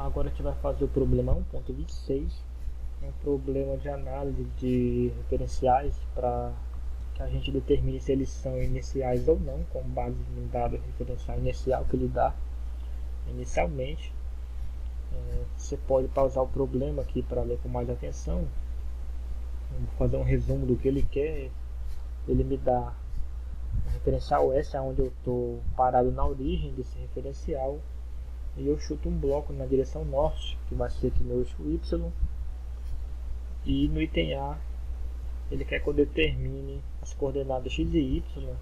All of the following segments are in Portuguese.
Agora a gente vai fazer o problema 1.26, um problema de análise de referenciais para que a gente determine se eles são iniciais ou não, com base no dado referencial inicial que ele dá inicialmente. Você pode pausar o problema aqui para ler com mais atenção. Vou fazer um resumo do que ele quer. Ele me dá um referencial S, onde eu estou parado na origem desse referencial, e eu chuto um bloco na direção norte, que vai ser aqui meu eixo Y, e no item A ele quer que eu determine as coordenadas x e y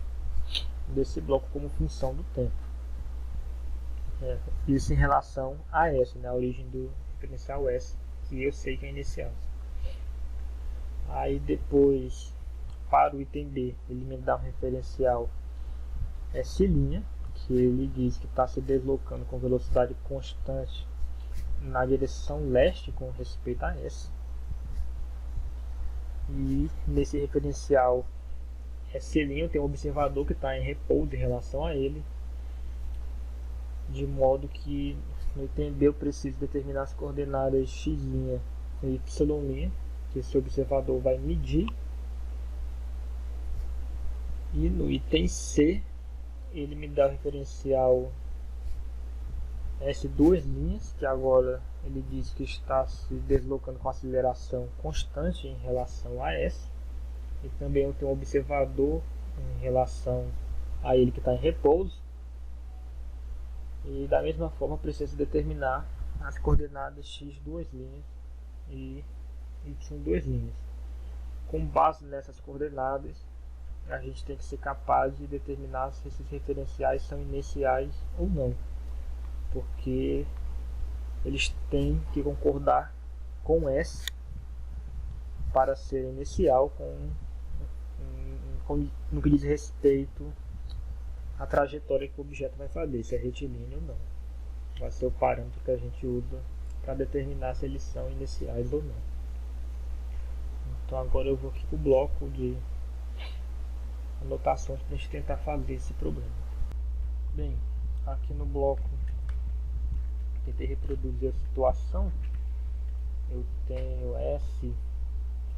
desse bloco como função do tempo. Isso em relação a S, a origem do referencial S, que eu sei que é inicial. Aí depois, para o item B, ele me dá um referencial S', que ele diz que está se deslocando com velocidade constante na direção leste com respeito a S. E nesse referencial S' tem um observador que está em repouso em relação a ele, de modo que no item B eu preciso determinar as coordenadas x' e y', que esse observador vai medir. E no item C ele me dá o referencial S', que agora ele diz que está se deslocando com aceleração constante em relação a S. E também eu tenho um observador em relação a ele que está em repouso. E da mesma forma eu preciso determinar as coordenadas x' e y'. Com base nessas coordenadas, a gente tem que ser capaz de determinar se esses referenciais são iniciais ou não, porque eles têm que concordar com S para ser inicial no que diz respeito à trajetória que o objeto vai fazer, se é retilíneo ou não. Vai ser o parâmetro que a gente usa para determinar se eles são iniciais ou não. Então agora eu vou aqui para o bloco de anotações para a gente tentar fazer esse problema. Bem, aqui no bloco tentei reproduzir a situação. Eu tenho S',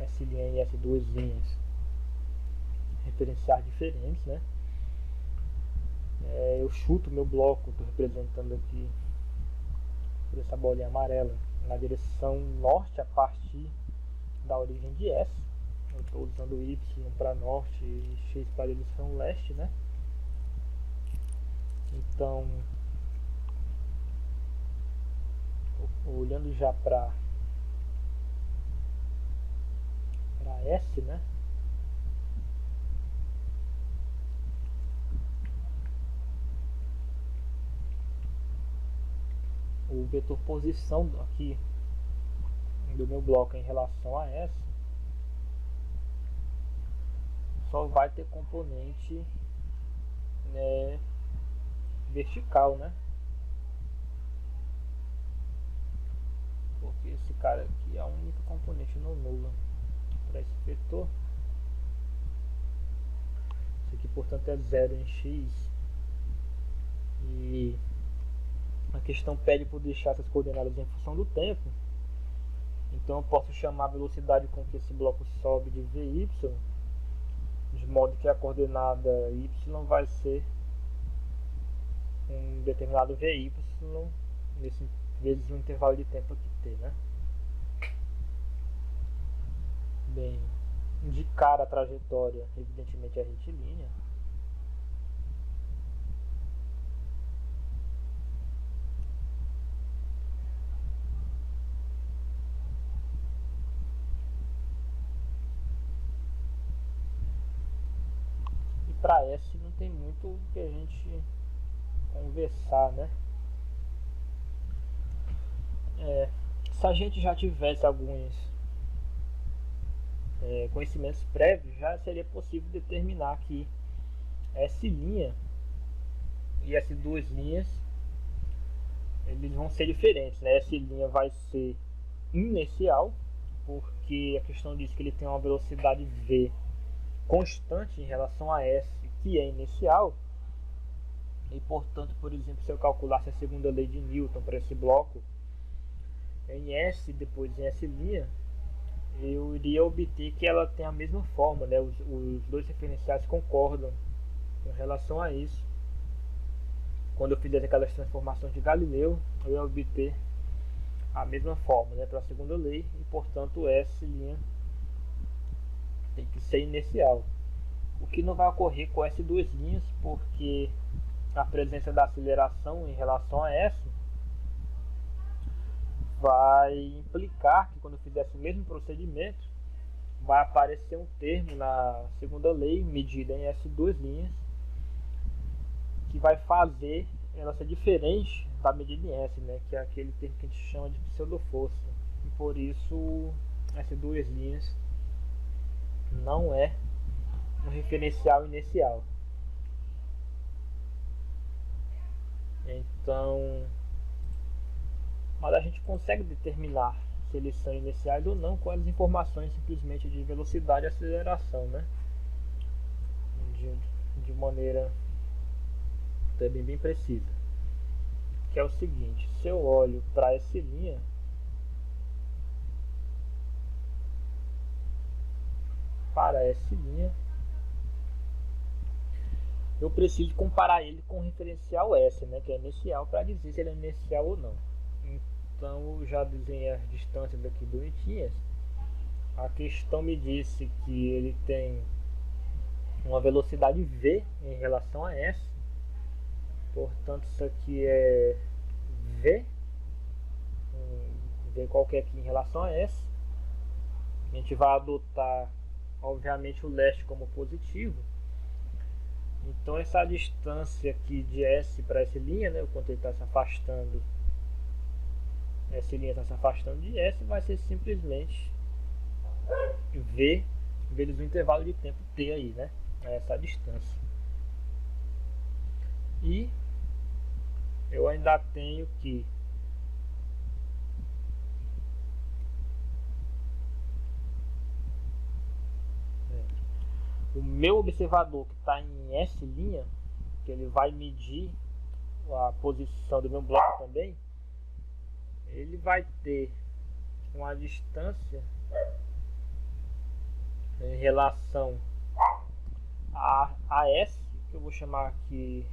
S' e S', referenciais diferentes, né? Eu chuto meu bloco, estou representando aqui por essa bolinha amarela, na direção norte a partir da origem de S. Eu estou usando Y para norte e X para a direção leste, né? Então, olhando já para S, né? O vetor posição aqui do meu bloco em relação a S só vai ter componente vertical, né? Porque esse cara aqui é a única componente não nula para esse vetor. Isso aqui, portanto, é 0 em x. E a questão pede por deixar essas coordenadas em função do tempo. Então eu posso chamar a velocidade com que esse bloco sobe de Vy, de modo que a coordenada y vai ser um determinado Vy vezes o intervalo de tempo aqui t, né? Bem, indicar a trajetória evidentemente é retilínea. Para S não tem muito o que a gente conversar, né? Se a gente já tivesse alguns conhecimentos prévios, já seria possível determinar que S' e S', eles vão ser diferentes, né? S' vai ser inicial, porque a questão diz que ele tem uma velocidade V constante em relação a S, que é inicial, e portanto, por exemplo, se eu calculasse a segunda lei de Newton para esse bloco, em S, depois em S', eu iria obter que ela tem a mesma forma, né? Os dois referenciais concordam com relação a isso. Quando eu fizesse aquelas transformações de Galileu, eu ia obter a mesma forma, né, para a segunda lei, e portanto S' tem que ser inicial. O que não vai ocorrer com S2', porque a presença da aceleração em relação a S vai implicar que quando eu fizesse o mesmo procedimento, vai aparecer um termo na segunda lei, medida em S2', que vai fazer ela ser diferente da medida em S, né, que é aquele termo que a gente chama de pseudoforça. E por isso, S2' não é um referencial inicial. Então, mas a gente consegue determinar se eles são iniciais ou não com as informações simplesmente de velocidade e aceleração, né? De maneira também bem precisa. Que é o seguinte: se eu olho para essa linha, eu preciso comparar ele com o referencial S, né, que é inicial, para dizer se ele é inicial ou não. Então eu já desenhei as distâncias aqui bonitinhas. A questão me disse que ele tem uma velocidade v em relação a S, portanto isso aqui é v, v qualquer aqui em relação a S. A gente vai adotar obviamente o leste como positivo. Então essa distância aqui de S para S', né, o quanto ele está se afastando, S' está se afastando de S, vai ser simplesmente V vezes o intervalo de tempo T aí, né, essa distância. E eu ainda tenho que o meu observador que está em S', que ele vai medir a posição do meu bloco também, ele vai ter uma distância em relação a S, que eu vou chamar aqui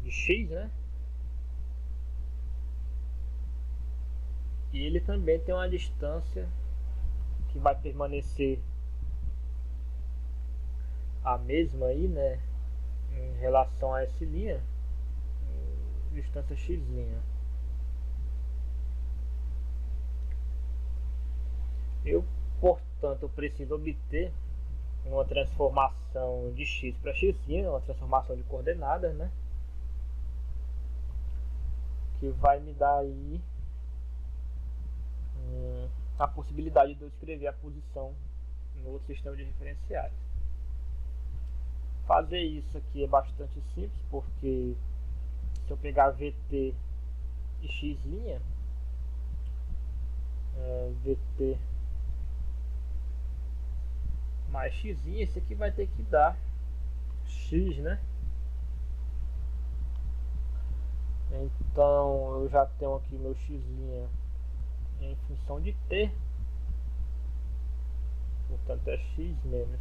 de X, né? E ele também tem uma distância que vai permanecer a mesma aí, né, em relação a S', distância X'. Eu, portanto, eu preciso obter uma transformação de X para X', uma transformação de coordenadas, né, que vai me dar aí a possibilidade de eu escrever a posição no outro sistema de referenciais. Fazer isso aqui é bastante simples, porque se eu pegar VT e X', VT mais X', esse aqui vai ter que dar X, né? Então eu já tenho aqui meu X' em função de T, portanto é X menos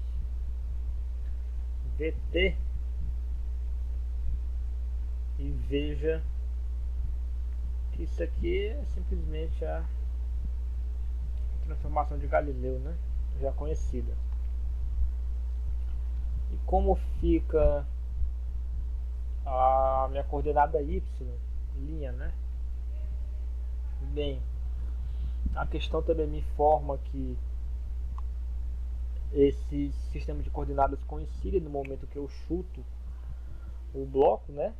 VT, e veja que isso aqui é simplesmente a transformação de Galileu, né, já conhecida. E como fica a minha coordenada Y, né? Bem, a questão também me informa que esse sistema de coordenadas coincide no momento que eu chuto o bloco, né?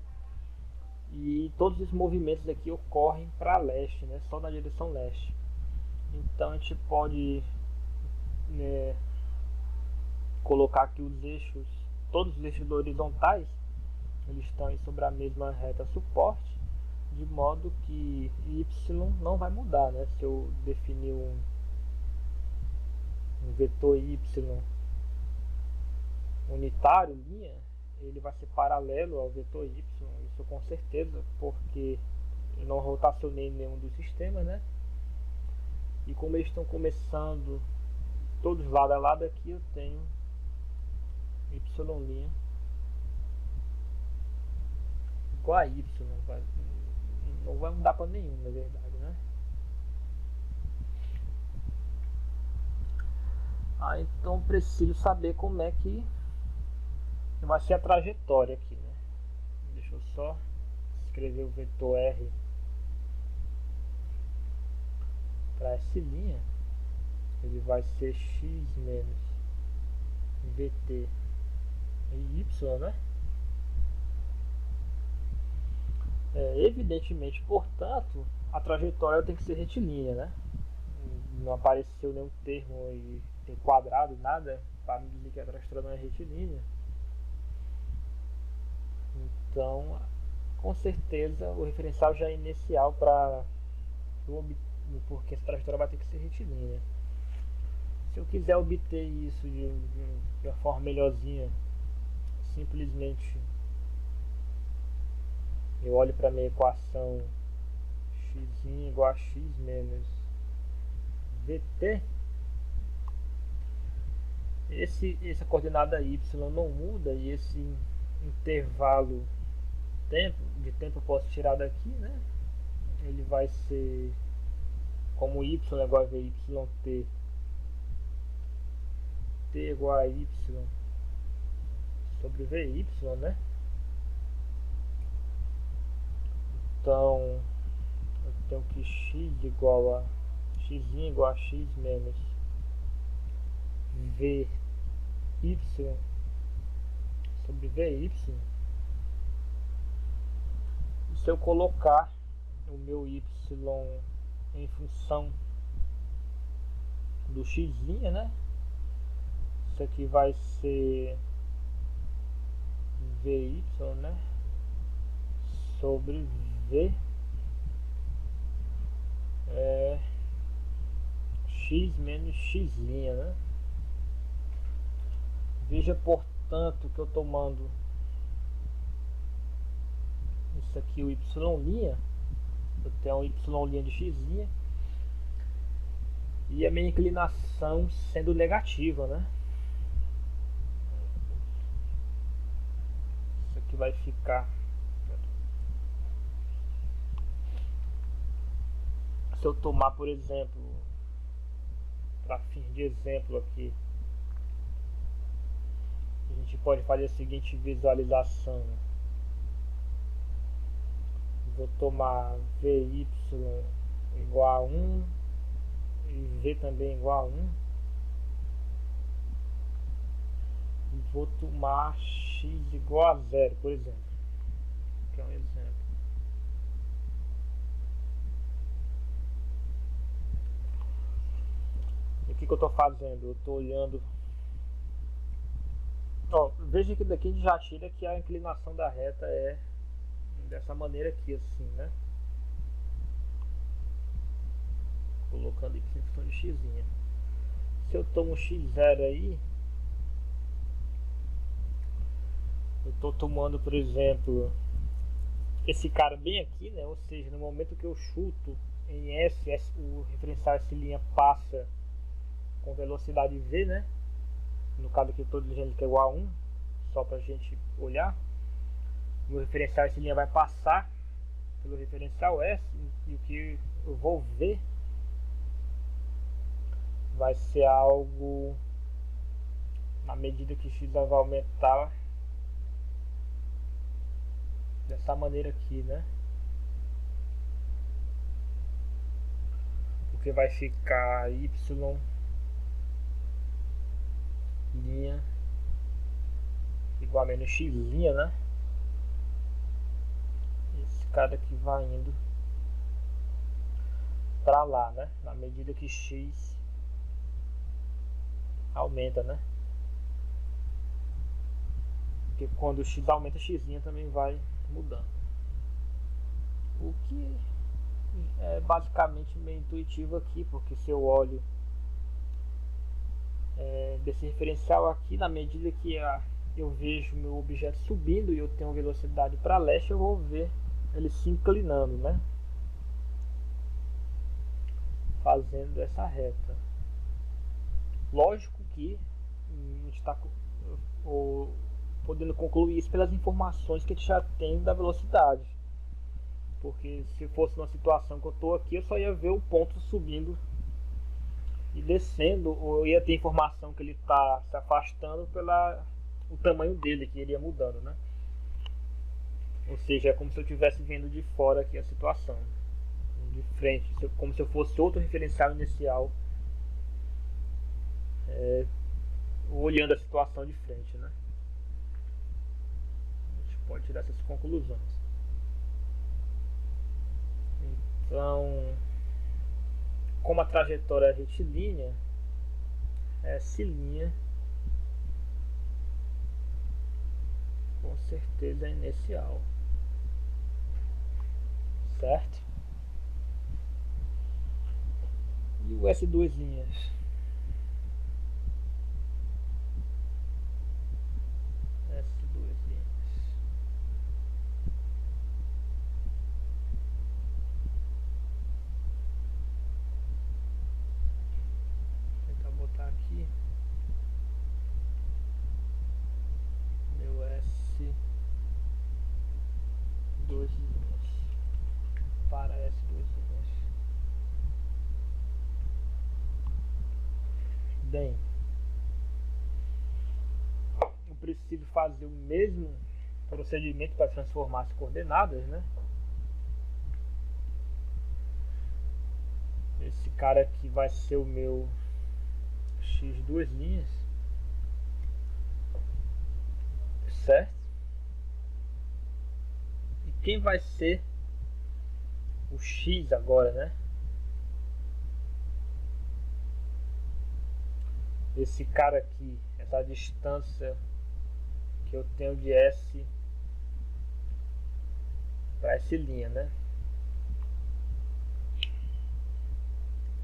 E todos os movimentos aqui ocorrem para leste, né? Só na direção leste. Então a gente pode, né, colocar aqui os eixos, todos os eixos horizontais, eles estão sobre a mesma reta suporte, de modo que Y não vai mudar, né? Se eu definir um vetor Y unitário, linha, ele vai ser paralelo ao vetor Y, isso com certeza, porque eu não rotacionei nenhum dos sistemas, né? E como eles estão começando todos lado a lado, aqui eu tenho y' igual a y, não vai mudar para nenhum, na verdade, né? Então preciso saber como é que vai ser a trajetória aqui, né? Deixa eu só escrever o vetor R para essa linha. Ele vai ser x menos vt e y, né? Evidentemente, portanto, a trajetória tem que ser retilínea, né? Não apareceu nenhum termo e tem quadrado, nada para me dizer que a trajetória não é retilínea. Então, com certeza, o referencial já é inicial para porque essa trajetória vai ter que ser retilínea. Se eu quiser obter isso de uma forma melhorzinha, simplesmente eu olho para minha equação x igual a x menos vt. Essa coordenada y não muda e esse intervalo de tempo eu posso tirar daqui, né? Ele vai ser como y é igual a vyt, t igual a y sobre vy, né? Então eu tenho que x igual a x menos vy sobre vy. E se eu colocar o meu y em função do x, né? Isso aqui vai ser vy, né? Sobre v x menos x', né? Veja, portanto, que eu tomando isso aqui, o y', eu tenho um y' de x', e a minha inclinação sendo negativa, né? Isso aqui vai ficar, se eu tomar, por exemplo, para fim de exemplo aqui, a gente pode fazer a seguinte visualização. Vou tomar vy igual a 1 e v também igual a 1. E vou tomar x igual a 0, por exemplo. Que é um exemplo. E o que eu estou fazendo? Eu estou olhando. Veja que daqui a gente já tira que a inclinação da reta é dessa maneira aqui, assim, né? Colocando y em função de x. Se eu tomo x0 aí, eu estou tomando, por exemplo, esse cara bem aqui, né? Ou seja, no momento que eu chuto em S, o referencial S' passa com velocidade v, né? No caso aqui eu estou dizendo que é igual a 1, só para a gente olhar. O referencial S' vai passar pelo referencial S, e o que eu vou ver vai ser algo, na medida que x vai aumentar, dessa maneira aqui, né? Porque vai ficar y' igual a menos x', né? Esse cara aqui vai indo para lá, né? Na medida que x aumenta, né? Porque quando o x aumenta, x' também vai mudando. O que é basicamente meio intuitivo aqui, porque se eu olho desse referencial aqui, na medida que eu vejo meu objeto subindo e eu tenho velocidade para leste, eu vou ver ele se inclinando, né? fazendo essa reta. Lógico que a gente está podendo concluir isso pelas informações que a gente já tem da velocidade. Porque se fosse uma situação que eu estou aqui, eu só ia ver o ponto subindo e descendo, ou eu ia ter informação que ele está se afastando pelo o tamanho dele, que ele ia mudando, né? Ou seja, é como se eu estivesse vendo de fora aqui a situação, de frente, como se eu fosse outro referencial inicial, olhando a situação de frente, né? A gente pode tirar essas conclusões. Então, como a trajetória é retilínea, S' com certeza é inicial, certo? E o S2'? S2'. Vou tentar botar aqui meu S2' para S2'. Bem, eu preciso fazer o mesmo procedimento para transformar as coordenadas, né? Esse cara aqui vai ser o meu x2', certo? E quem vai ser o x agora, né? Esse cara aqui, essa distância que eu tenho de S para S', né?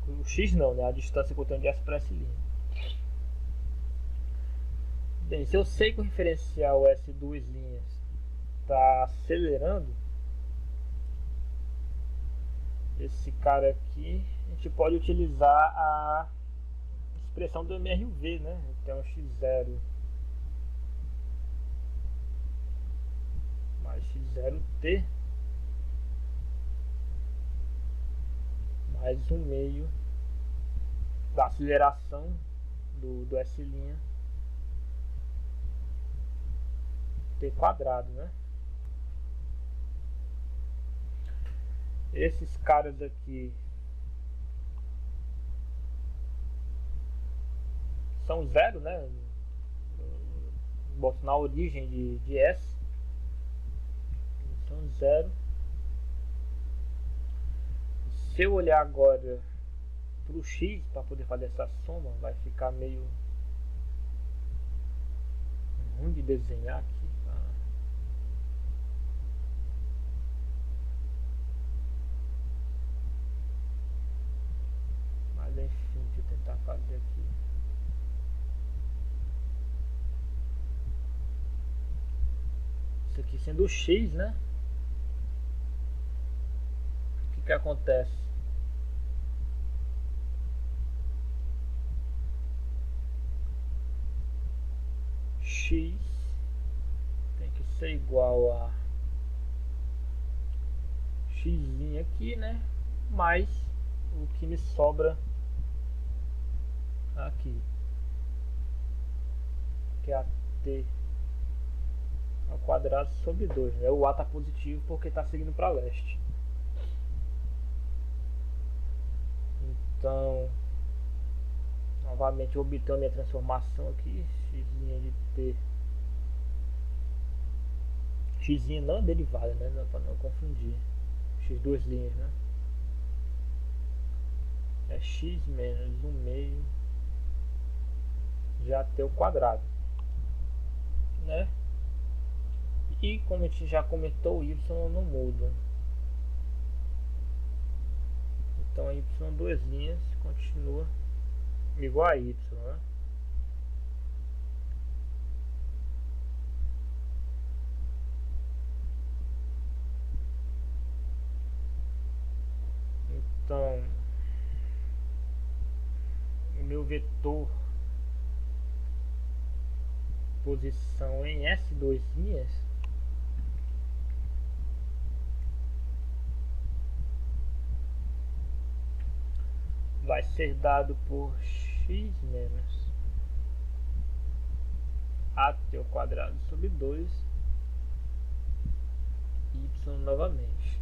O x não, né? A distância que eu tenho de S para S'. Bem, se eu sei que o referencial S2' está acelerando, esse cara aqui, a gente pode utilizar a expressão do MRV, né? Então x0 mais x0t mais 1 meio da aceleração do S' t quadrado, né? Esses caras aqui são zero, né? Boto na origem de S, são zero. Se eu olhar agora para o x para poder fazer essa soma, vai ficar meio ruim de desenhar aqui. Mas enfim, deixa eu tentar fazer aqui. Isso aqui sendo o x, né? O que acontece? X tem que ser igual a x aqui, né? Mais o que me sobra aqui, que é a t ao quadrado sobre 2, né? O a está positivo porque está seguindo para leste. Então, novamente eu obtenho a minha transformação aqui, x de t. X não é derivada, né? Para não confundir. X2', né? É x menos 1 meio de at ao quadrado, né? E como a gente já comentou, o y não muda. Então a y2' continua igual a y, né? Então vetor posição em S2 linhas, vai ser dado por x menos at ao quadrado sobre 2 y novamente.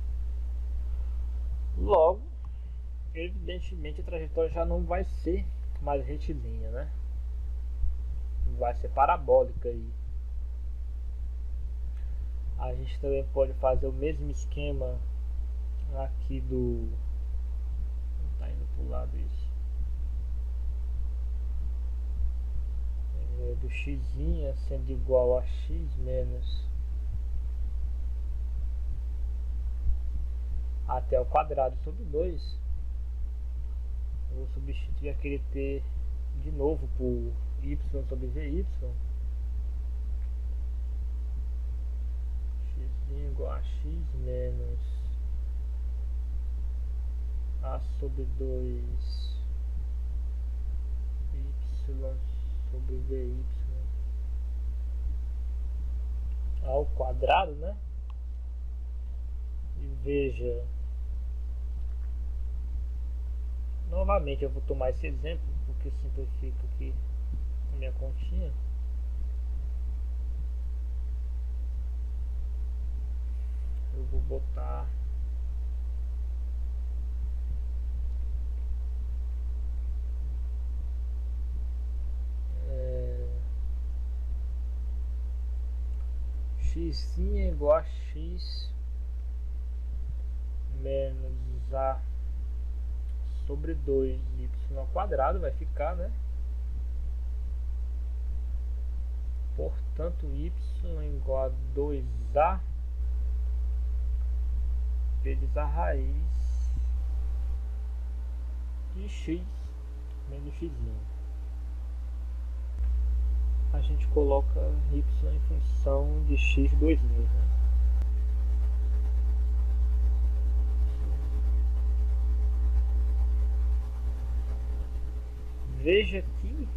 Logo, evidentemente a trajetória já não vai ser mais retilínea, né? Vai ser parabólica aí. A gente também pode fazer o mesmo esquema aqui do... Não tá indo pro lado isso. Do x sendo igual a x menos até o quadrado sobre 2. Eu vou substituir aquele t de novo por y sobre vy. X igual a x menos a sobre 2 y sobre vy ao quadrado, né? E veja, novamente eu vou tomar esse exemplo porque simplifica aqui a minha continha. Eu vou botar x igual a x menos a sobre 2y ao quadrado, vai ficar, né? Portanto, y igual a 2a vezes a raiz de x menos x. A gente coloca y em função de x 2 vezes, né? Veja que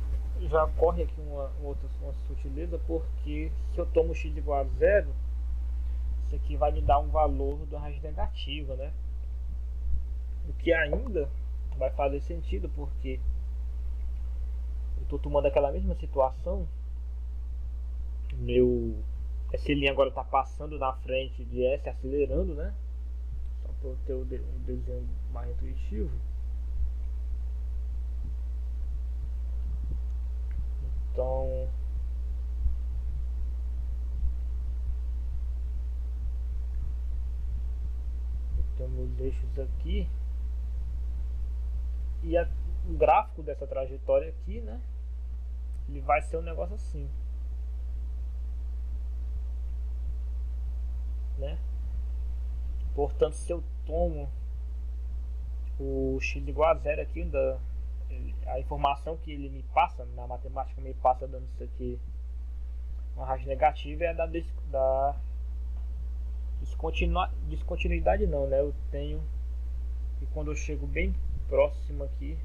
já ocorre aqui uma sutileza, porque se eu tomo x igual a 0, isso aqui vai me dar um valor da raiz negativa, né? O que ainda vai fazer sentido, porque eu estou tomando aquela mesma situação. Meu S' agora está passando na frente de S, acelerando, né? Só para eu ter um desenho mais intuitivo. Então, temos eixos aqui e o gráfico dessa trajetória aqui, né? Ele vai ser um negócio assim, né? Portanto, se eu tomo o x igual a 0 aqui, a informação que ele me passa, na matemática me passa dando isso aqui, uma raiz negativa, é da descontinuidade não, né? Eu tenho, e quando eu chego bem próximo aqui,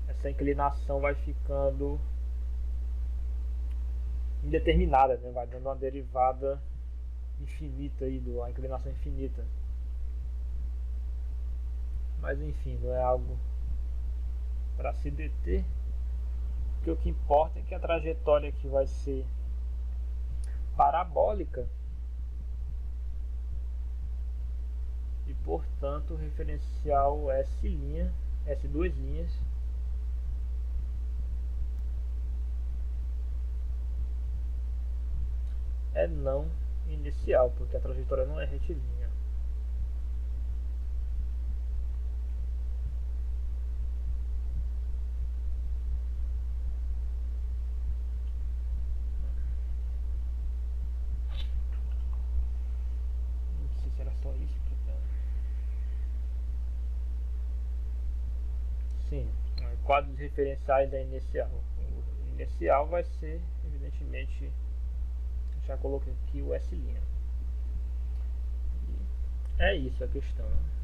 essa inclinação vai ficando indeterminada, né? Vai dando uma derivada infinita aí, a inclinação infinita. Mas enfim, não é algo para se deter, porque o que importa é que a trajetória aqui vai ser parabólica e, portanto, o referencial S2 linhas é não inicial, porque a trajetória não é retilínea. Só isso que tá. Sim, quadros referenciais da inicial. O inicial vai ser, evidentemente, já coloquei aqui o S'. É isso a questão, né?